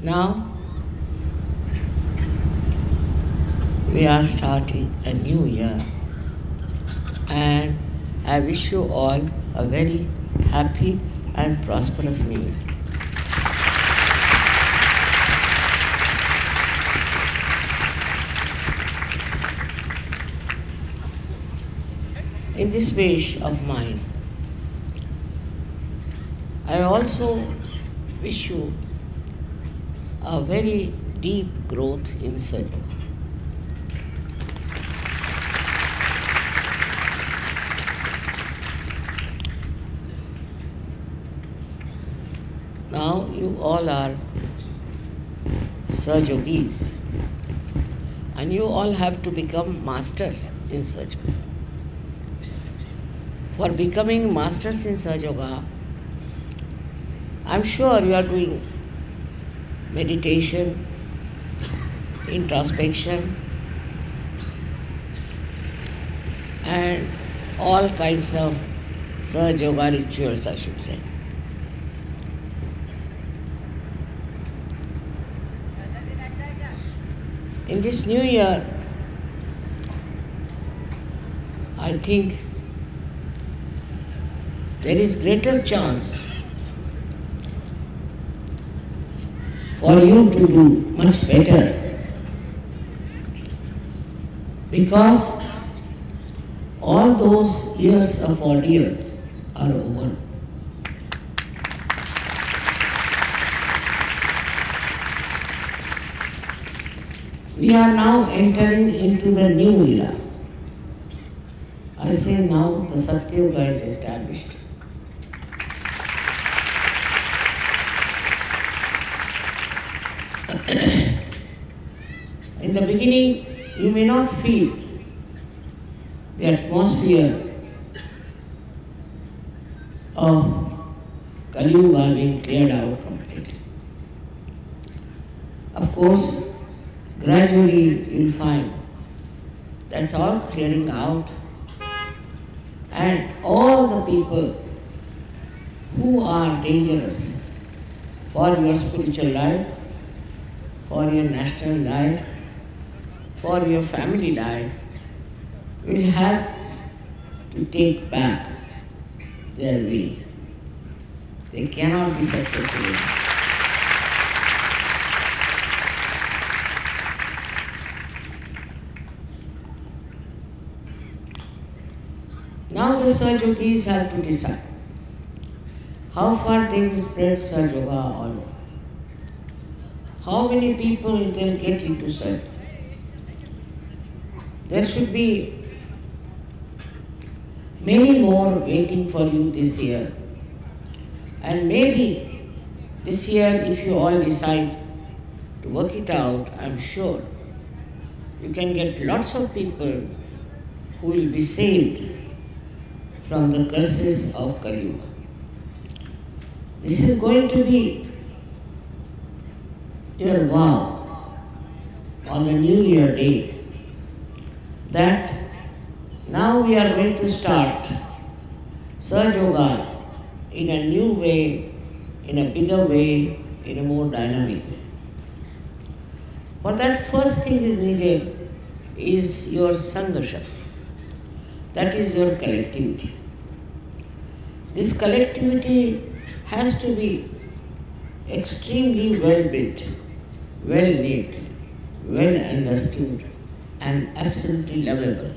Now we are starting a new year, and I wish you all a very happy and prosperous new year. In this wish of mine, I also wish you a very deep growth in service. Now you all are Saj Yogis, and you all have to become masters in Saj Yoga. For becoming masters in Saj Yoga, I'm sure you are doing meditation, introspection, and all kinds of Saj Yoga rituals, I should say. In this new year, I think there is greater chance for you to do much better, because all those years of ordeals are over. We are now entering into the new era. I say now the Satya Yoga is established. In the beginning, you may not feel the atmosphere of Kali Yuga being cleared out completely. Of course, gradually you'll find that's all clearing out, and all the people who are dangerous for your spiritual life, for your national life, for your family life, will have to take back their way. They cannot be successful. Now the Saj Yogis have to decide how far they will spread Saj Yoga all over. How many people they'll get into Saj. There should be many more waiting for you this year. And maybe this year, if you all decide to work it out, I'm sure you can get lots of people who will be saved from the curses of Kali Yuga. This is going to be your vow on the New Year day, that now we are going to start Saj Yoga in a new way, in a bigger way, in a more dynamic way. For that, first thing is needed is your Sangha. That is your collectivity. This collectivity has to be extremely well built, well knit, well understood, and absolutely lovable.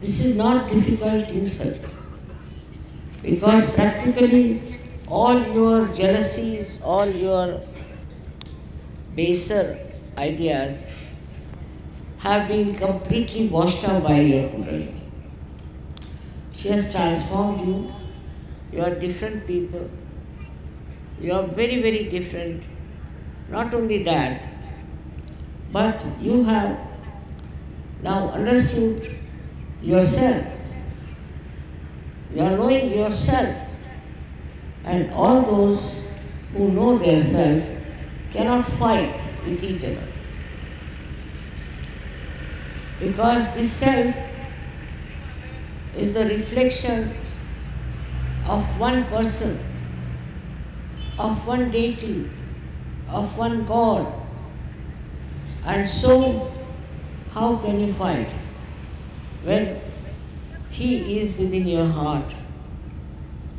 This is not difficult in such, because practically all your jealousies, all your baser ideas have been completely washed out by your Kundalini. She has transformed you. You are different people. You are very, very different. Not only that, but you have now understood yourself. You are knowing yourself. And all those who know their self cannot fight with each other. Because this self is the reflection of one person of one deity, of one God. And so, how can you fight when He is within your heart?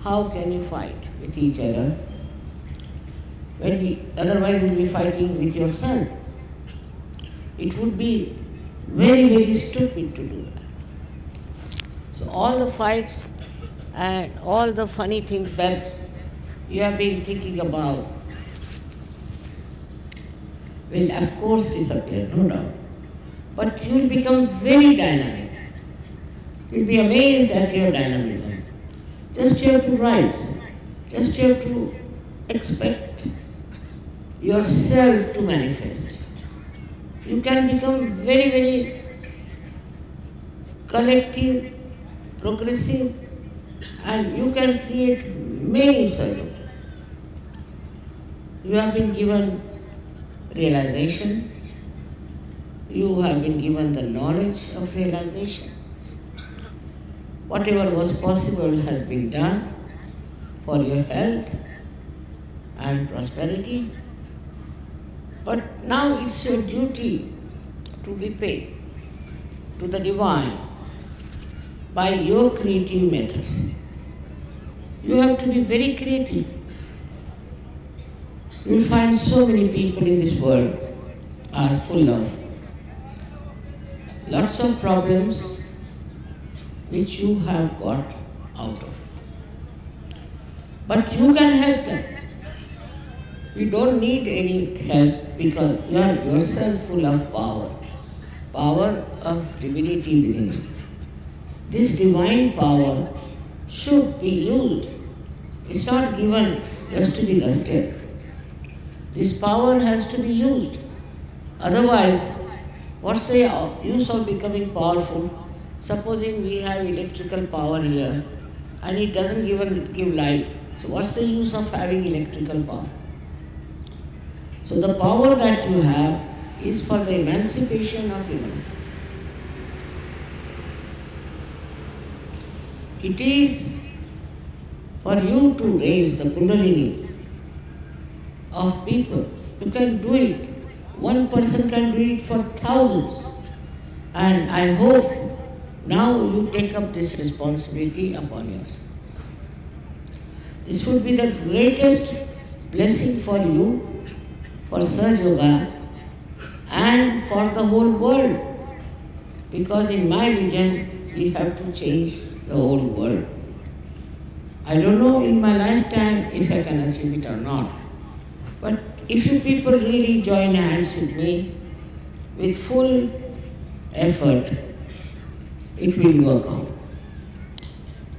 How can you fight with each other? Otherwise you'll be fighting with yourself. It would be very, very stupid to do that. So all the fights and all the funny things that you have been thinking about will of course disappear, no doubt. But you will become very dynamic. You'll be amazed at your dynamism. Just you have to rise. Just you have to expect yourself to manifest. You can become very, very collective, progressive, and you can create many circles. You have been given realization. You have been given the knowledge of realization. Whatever was possible has been done for your health and prosperity. But now it's your duty to repay to the divine by your creative methods. You have to be very creative. You will find so many people in this world are full of lots of problems which you have got out of it. But you can help them. You don't need any help because you are yourself full of power, power of divinity within you. This divine power should be used. It's not given just to be rested. This power has to be used. Otherwise, what's the use of becoming powerful? Supposing we have electrical power here and it doesn't give light. So what's the use of having electrical power? So the power that you have is for the emancipation of humanity. It is for you to raise the Kundalini of people. You can do it. One person can do it for thousands. And I hope now you take up this responsibility upon yourself. This would be the greatest blessing for you, for Sahaja Yoga, and for the whole world. Because in my vision, we have to change the whole world. I don't know in my lifetime if I can achieve it or not. But if you people really join hands with me, with full effort, it will work out.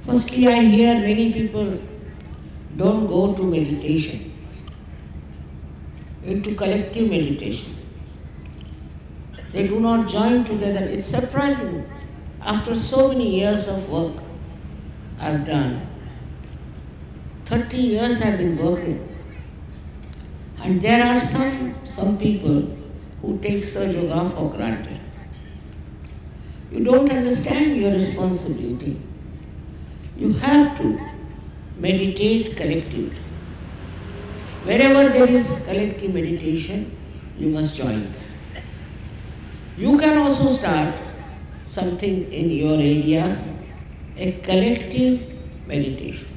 Firstly, I hear many people don't go to meditation, into collective meditation. They do not join together. It's surprising. After so many years of work I've done, 30 years I've been working. And there are some people who take Sahaja Yoga for granted. You don't understand your responsibility. You have to meditate collectively. Wherever there is collective meditation, you must join. You can also start something in your areas, a collective meditation.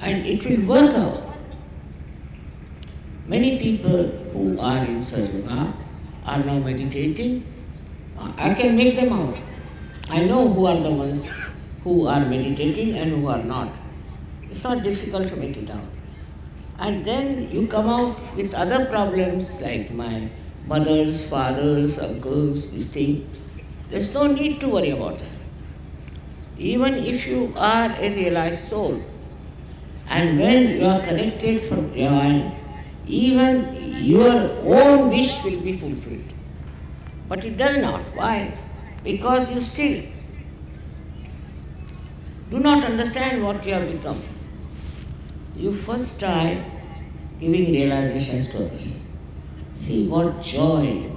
And it will work out. Many people who are in Sahaja Yoga are now meditating. I can make them out. I know who are the ones who are meditating and who are not. It's not difficult to make it out. And then you come out with other problems like my mothers, fathers, uncles, this thing. There's no need to worry about that. Even if you are a realized soul, and when you are connected from divine, even your own wish will be fulfilled. But it does not. Why? Because you still do not understand what you have become. You first try giving realizations to others. See what joy,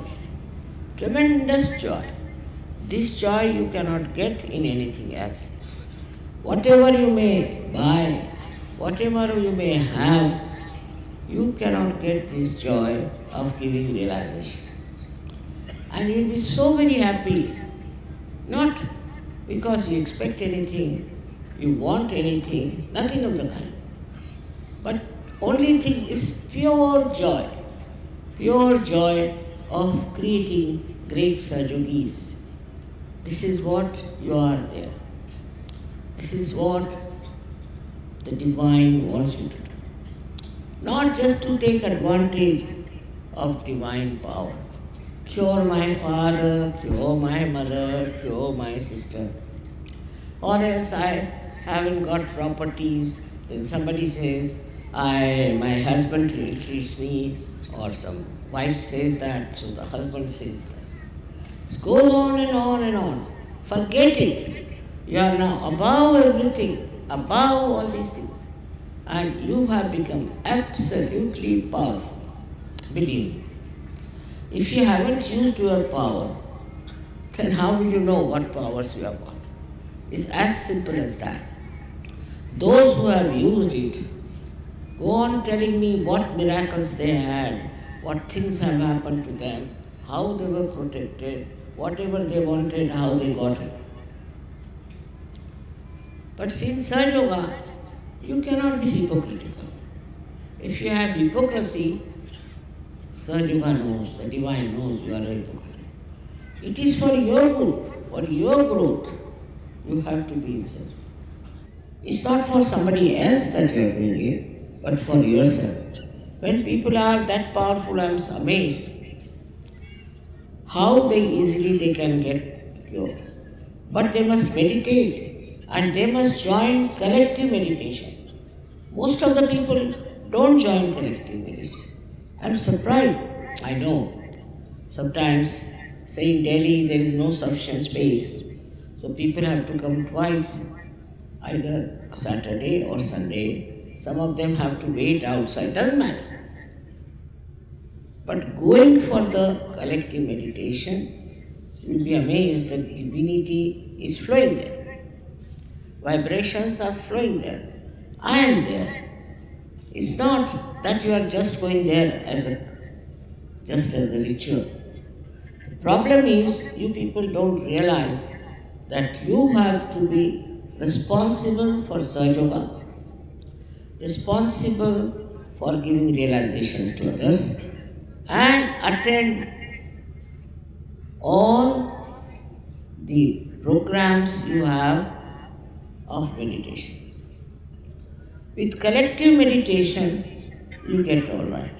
tremendous joy. This joy you cannot get in anything else. Whatever you may buy, whatever you may have, you cannot get this joy of giving realization. And you'll be so very happy, not because you expect anything, you want anything, nothing of the kind. But only thing is pure joy of creating great Sajogis. This is what you are there. This is what the Divine wants you to do. Not just to take advantage of divine power. Cure my father, cure my mother, cure my sister. Or else I haven't got properties. Then somebody says, my husband treats me, or some wife says that, so the husband says this. It goes on and on and on. Forget it. You are now above everything, above all these things. And you have become absolutely powerful. Believe me. If you haven't used your power, then how will you know what powers you have got? It's as simple as that. Those who have used it, go on telling me what miracles they had, what things have happened to them, how they were protected, whatever they wanted, how they got it. But since Sahaja Yoga, you cannot be hypocritical. If you have hypocrisy, Sahaja Yoga knows, the Divine knows you are a hypocrite. It is for your good, for your growth, you have to be in Sahaja Yoga. It's not for somebody else that you are doing it, but for yourself. When people are that powerful, I am amazed how easily they can get cured. But they must meditate and they must join collective meditation. Most of the people don't join collective meditation. I'm surprised. I know. Sometimes, say in Delhi, there is no sufficient space. So people have to come twice, either Saturday or Sunday. Some of them have to wait outside, doesn't matter. But going for the collective meditation, you'll be amazed that divinity is flowing there. Vibrations are flowing there. I am there. It's not that you are just going there just as a ritual. The problem is you people don't realize that you have to be responsible for Sahaja Yoga, responsible for giving realizations to others, and attend all the programs you have of meditation. With collective meditation, you get all right.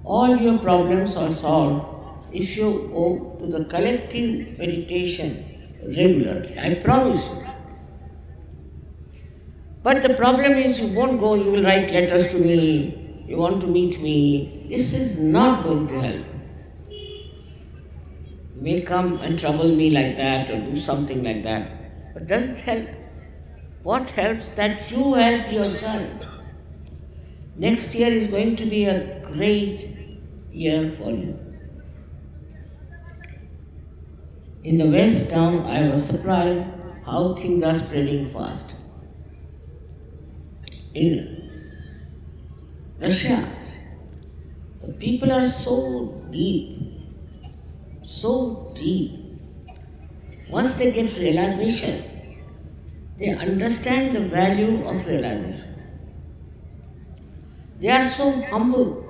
All your problems are solved if you go to the collective meditation regularly. I promise you. But the problem is you won't go, you will write letters to me, you want to meet me. This is not going to help. You may come and trouble me like that or do something like that, but it doesn't help. What helps? That you help yourself. Next year is going to be a great year for you. In the West now, I was surprised how things are spreading fast. In Russia, the people are so deep, so deep. Once they get realization, they understand the value of realization. They are so humble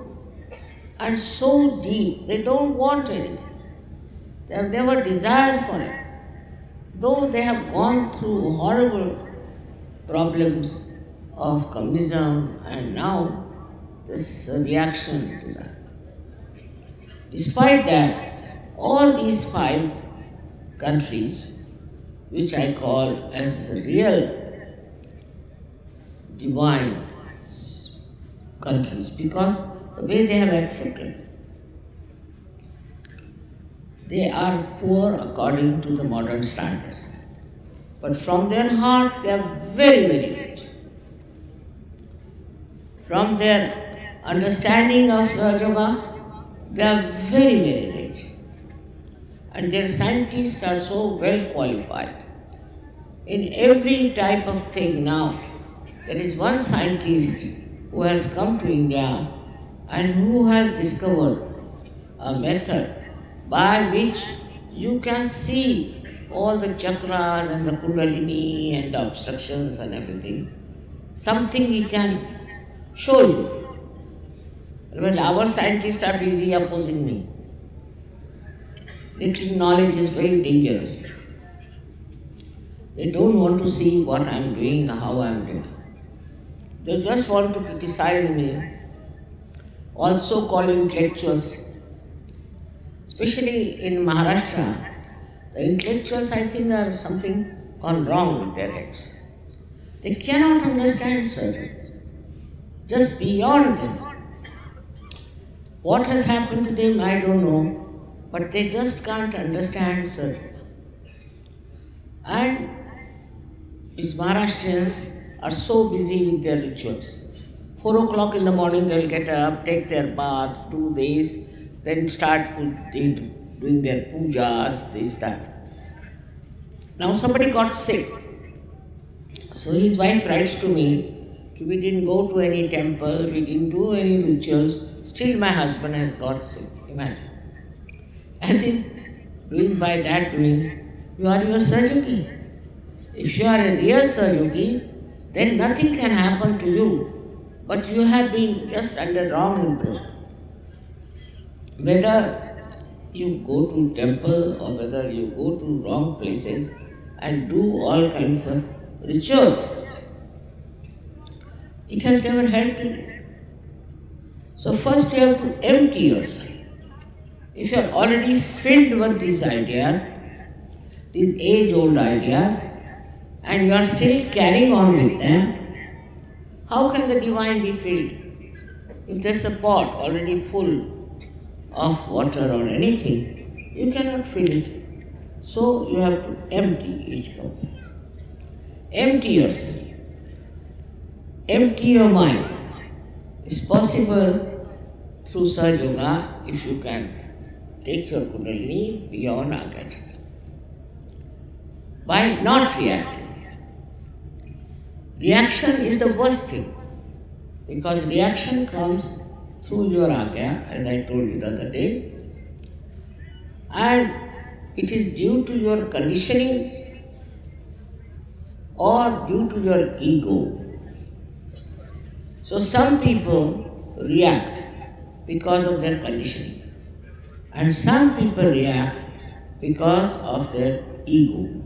and so deep, they don't want anything. They have never desired for it. Though they have gone through horrible problems of communism and now this reaction to that. Despite that, all these 5 countries, which I call as real divine countries, because the way they have accepted, they are poor according to the modern standards. But from their heart, they are very, very rich. From their understanding of Sahaja Yoga, they are very, very rich. And their scientists are so well qualified. In every type of thing now, there is one scientist who has come to India and who has discovered a method by which you can see all the chakras and the kundalini and the obstructions and everything. Something he can show you. Well, our scientists are busy opposing me. Little knowledge is very dangerous. They don't want to see what I am doing, how I am doing. They just want to criticize me, also calling intellectuals. Especially in Maharashtra, the intellectuals, I think, are something gone wrong with their heads. They cannot understand surgery, just beyond them. What has happened to them, I don't know, but they just can't understand surgery. And these Maharashtrians are so busy with their rituals. 4 o'clock in the morning they'll get up, take their baths, do this, then start doing their pujas, this, that. Now somebody got sick. So his wife writes to me, we didn't go to any temple, we didn't do any rituals, still my husband has got sick. Imagine. As if doing by that doing, you are your Sahajogi. If you are a real Sahajogi, then nothing can happen to you, but you have been just under wrong impression. Whether you go to temple or whether you go to wrong places and do all kinds of rituals, it has never helped you. So first you have to empty yourself. If you are already filled with these ideas, these age-old ideas, and you are still carrying on with them, how can the divine be filled? If there's a pot already full of water or anything, you cannot fill it. So you have to empty each cup. Empty yourself. Empty your mind. It's possible through Sahaja Yoga if you can take your Kundalini beyond Agya. By not reacting. Reaction is the worst thing, because reaction comes through your Agya, as I told you the other day, and it is due to your conditioning or due to your ego. So some people react because of their conditioning, and some people react because of their ego.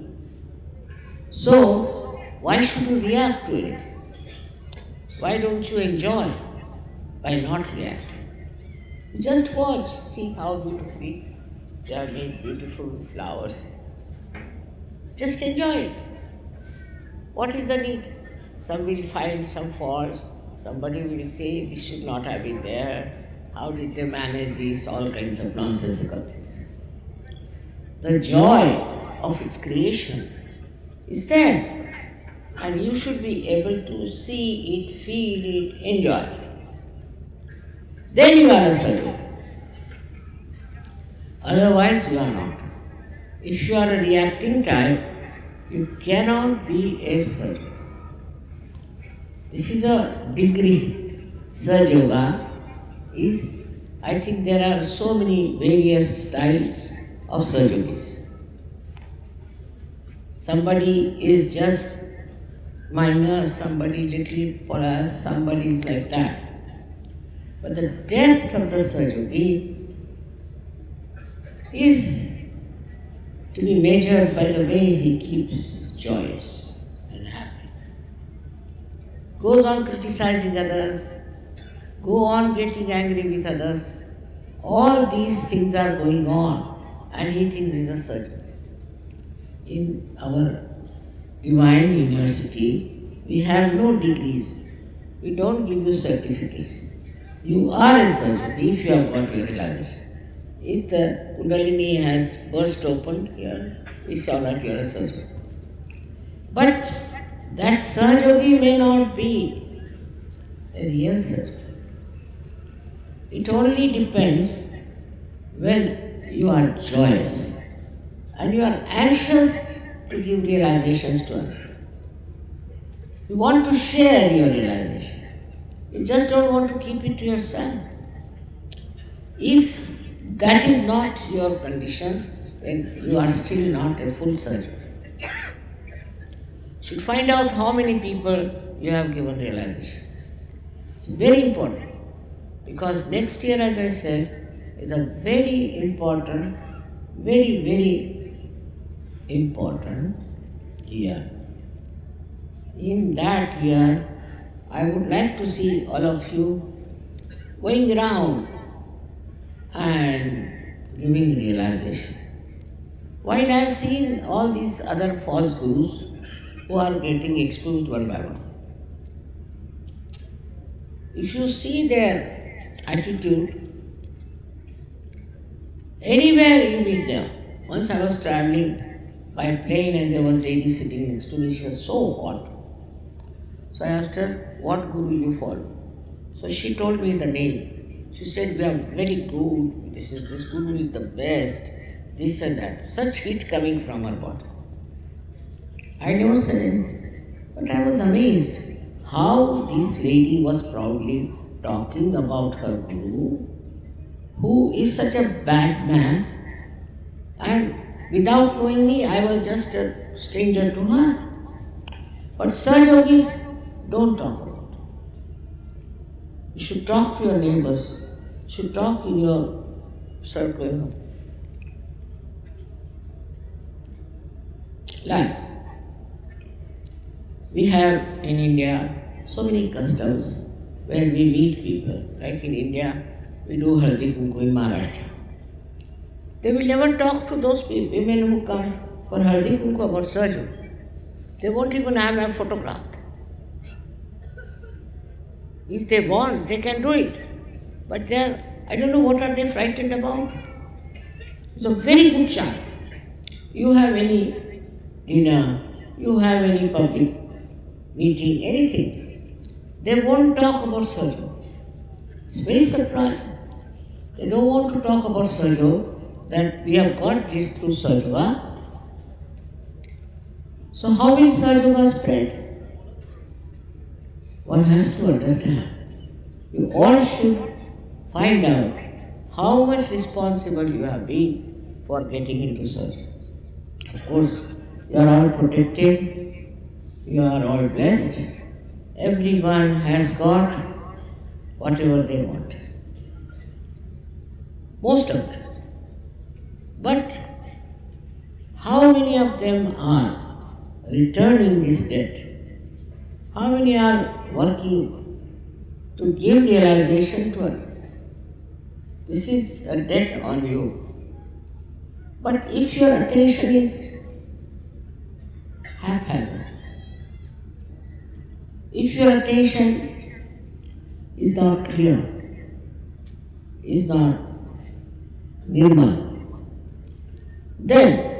So why should you react to it? Why don't you enjoy by not reacting? Just watch, see how beautifully they are made, beautiful flowers. Just enjoy it. What is the need? Some will find some faults, somebody will say this should not have been there, how did they manage this, all kinds of nonsensical things. The joy of its creation is there. And you should be able to see it, feel it, enjoy it. Then you are a Sahaja. Otherwise you are not. If you are a reacting type, you cannot be a Sahaja. This is a degree. Sahaja Yoga is, I think there are so many various styles of Sahajogis. Somebody is just minor, somebody little plus, somebody is like that. But the depth of the Sahajogi is to be measured by the way he keeps joyous and happy. Goes on criticizing others, go on getting angry with others. All these things are going on and he thinks he's a Sahajogi. In our Divine University, we have no degrees. We don't give you certificates. You are a Sahajogi if you have got your realization. If the Kundalini has burst open here, we say, all right, you are a Sahajogi. But that Sahajogi may not be a real Sahajogi. It only depends when you are joyous and you are anxious to give realizations to others. You want to share your realization. You just don't want to keep it to yourself. If that is not your condition, then you are still not a full surgeon. You should find out how many people you have given realization. It's very important because next year, as I said, is a very important, very important year. In that year, I would like to see all of you going around and giving realization. While I have seen all these other false gurus who are getting exposed one by one, if you see their attitude, anywhere you meet them. Once I was traveling by plane and there was a lady sitting next to me, she was so hot. So I asked her, what guru you follow? So she told me the name. She said, we are very good, this guru is the best, this and that. Such heat coming from her body. I never said anything, but I was amazed how this lady was proudly talking about her guru, who is such a bad man, and without knowing me, I was just a stranger to her. But such yogis don't talk about it. You should talk to your neighbors. You should talk in your circle. Like, we have in India so many customs where we meet people. Like in India, we do Haldi Kumku in Maharashtra. They will never talk to those women who come for Haldi Kumku about surgery. They won't even have a photograph. If they want, they can do it. But I don't know what are they frightened about. It's a very good child. You have any dinner, you have any public meeting, anything, they won't talk about surgery. It's very surprising. They don't want to talk about surgery, that we have got this through surgery. So how will surgery spread? One has to understand. You all should find out how much responsible you have been for getting into surgery. Of course, you are all protected, you are all blessed. Everyone has got whatever they want. Most of them. But how many of them are returning this debt? How many are working to give realization to others? This is a debt on you. But if your attention is haphazard, if your attention is not clear, is not nirmal, then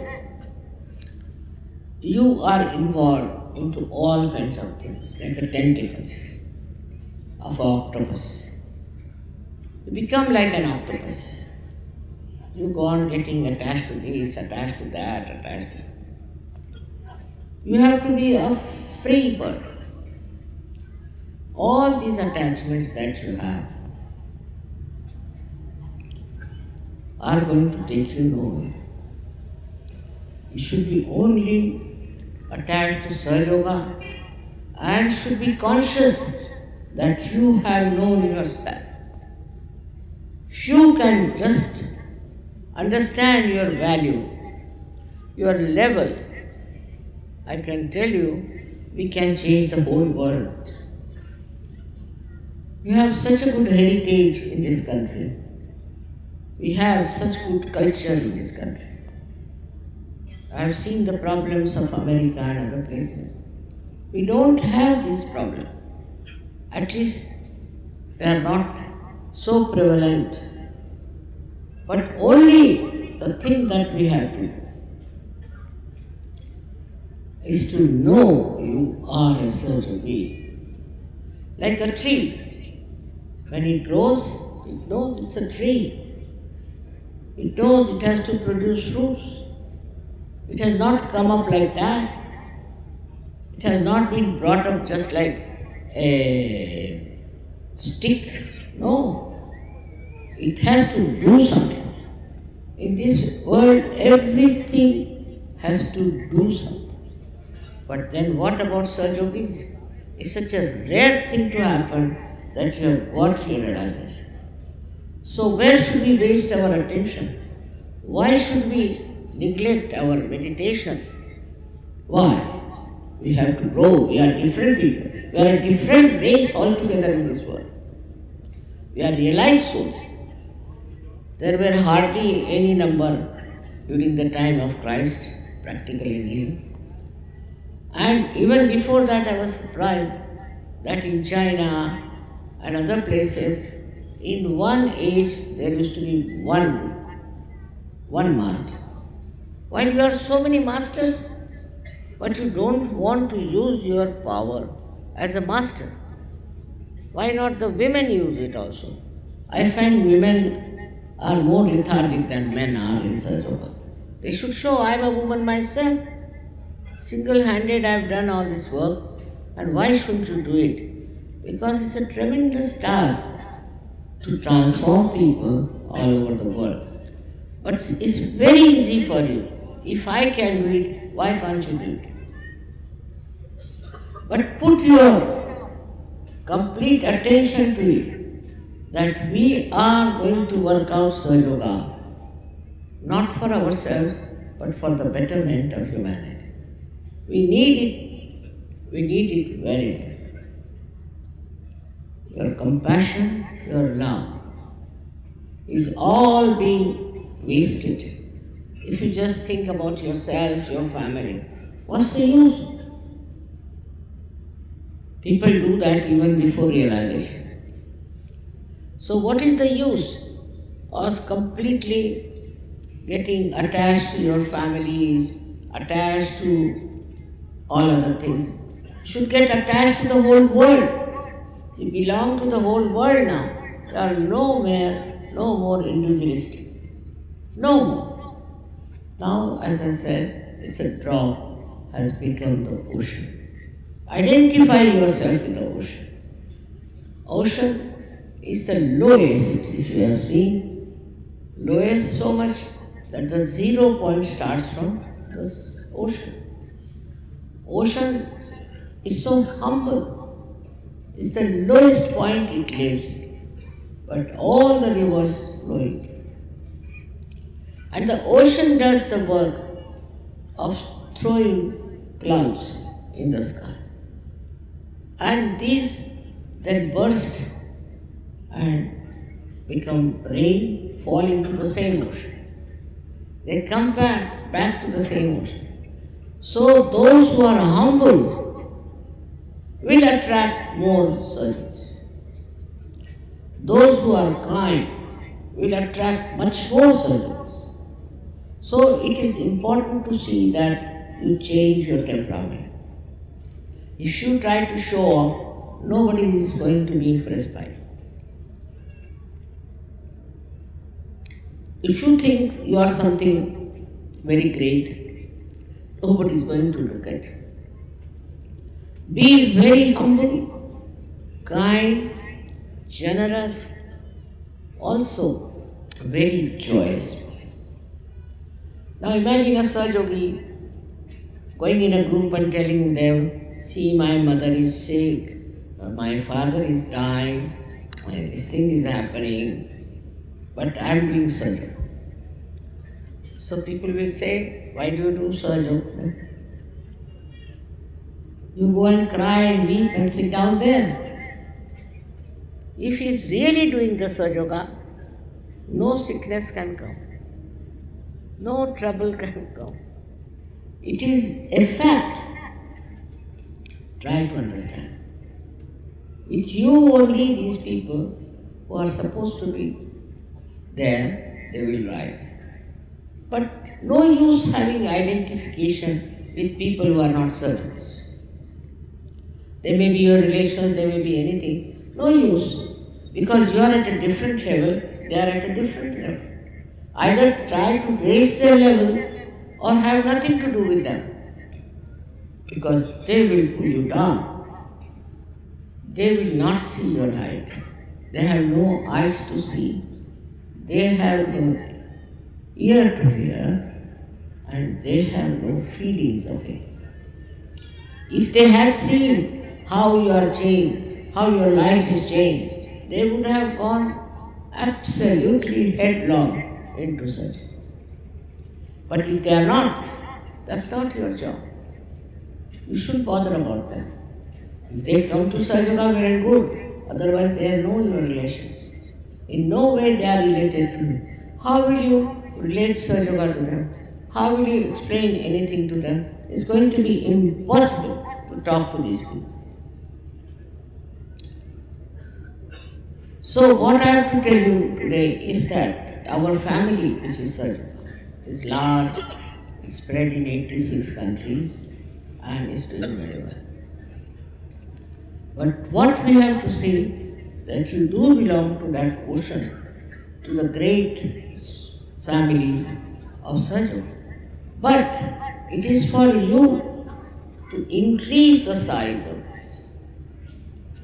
you are involved into all kinds of things, like the tentacles of an octopus. You become like an octopus. You go on getting attached to this, attached to that, attached to that. You have to be a free bird. All these attachments that you have are going to take you nowhere. You should be only attached to Sahaja Yoga and should be conscious that you have known yourself. If you can just understand your value, your level, I can tell you, we can change the whole world. We have such a good heritage in this country. We have such good culture in this country. I have seen the problems of America and other places. We don't have this problem. At least they are not so prevalent. But only the thing that we have to do is to know you are a certain being. Like a tree. When it grows, it knows it's a tree. It knows it has to produce fruits. It has not come up like that. It has not been brought up just like a stick. No, it has to do something. In this world, everything has to do something. But then what about Saj Yogis? It's such a rare thing to happen that you have got your realization. So where should we waste our attention? Why should we neglect our meditation? Why? We have to grow. We are different people. We are a different race altogether in this world. We are realized souls. There were hardly any number during the time of Christ, practically nil. And even before that, I was surprised that in China and other places, in one age, there used to be one master. While you are so many masters, but you don't want to use your power as a master. Why not the women use it also? I find women are more lethargic than men are in such a way. They should show I am a woman myself. Single-handed I have done all this work, and why shouldn't you do it? Because it's a tremendous task to transform people all over the world. But it's very easy for you. If I can do it, why can't you do it? But put your complete attention to it, that we are going to work out Sahaja Yoga, not for ourselves, but for the betterment of humanity. We need it very much. Your compassion, your love is all being wasted. If you just think about yourself, your family, what's the use? People do that even before realization. So what is the use of completely getting attached to your families, attached to all other things? You should get attached to the whole world. You belong to the whole world now. There are no more individualistic. No more. Now, as I said, it's a drop has become the ocean. Identify yourself in the ocean. Ocean is the lowest, if you have seen, lowest so much that the 0 point starts from the ocean. Ocean is so humble, it's the lowest point it lives, but all the rivers flow into it. And the ocean does the work of throwing clouds in the sky. And these then burst and become rain, fall into the same ocean. They come back to the same ocean. So those who are humble will attract more servants. Those who are kind will attract much more servants. So it is important to see that you change your temperament. If you try to show off, nobody is going to be impressed by you. If you think you are something very great, nobody is going to look at you. Be very humble, kind, generous, also very joyous person. Now imagine a Sahaja Yogi going in a group and telling them, see, my mother is sick, my father is dying, this thing is happening, but I am doing Sahaja Yoga. So people will say, why do you do Sahaja Yoga? You go and cry and weep and sit down there. If he is really doing the Sahaja Yoga, no sickness can come, no trouble can come. It is a fact. Try to understand. With you only, these people who are supposed to be there, they will rise. But no use having identification with people who are not surgeons. They may be your relations, they may be anything. No use. Because you are at a different level, they are at a different level. Either try to raise their level or have nothing to do with them. because they will pull you down. They will not see your height. They have no eyes to see. They have no ear to hear, and they have no feelings of it. If they had seen how you are changed, how your life is changed, they would have gone absolutely headlong into such. But if they are not, that's not your job. You shouldn't bother about them. If they come to Sahaja Yoga, well and good. Otherwise, they know your relations. In no way they are related to you. How will you relate Sahaja Yoga to them? How will you explain anything to them? It's going to be impossible to talk to these people. So what I have to tell you today is that our family, which is Sahaja Yoga, is large, it's spread in 86 countries, and is doing very well. But what we have to see, that you do belong to that ocean, to the great families of Sahaja Yoga. But it is for you to increase the size of this.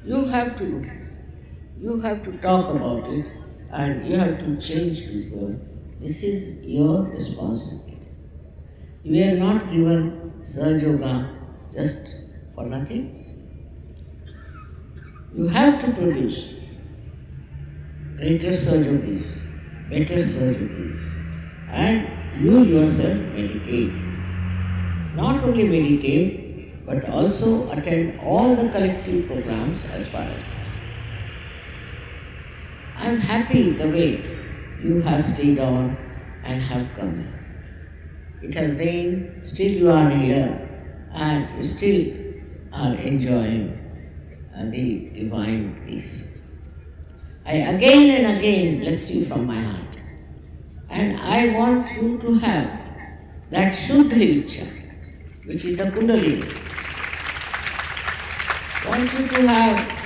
You have to talk about it, and you have to change people. This is your responsibility. You are not given Sahaja Yoga just for nothing. You have to produce greater Sahaja Yogis, better Sahaja Yogis, and you yourself meditate. Not only meditate, but also attend all the collective programs as far as possible. I am happy the way you have stayed on and have come here. It has rained, still you are here, and you still are enjoying the divine peace. I again and again bless you from my heart. And I want you to have that Shuddha Ichcha, which is the Kundalini. I want you to have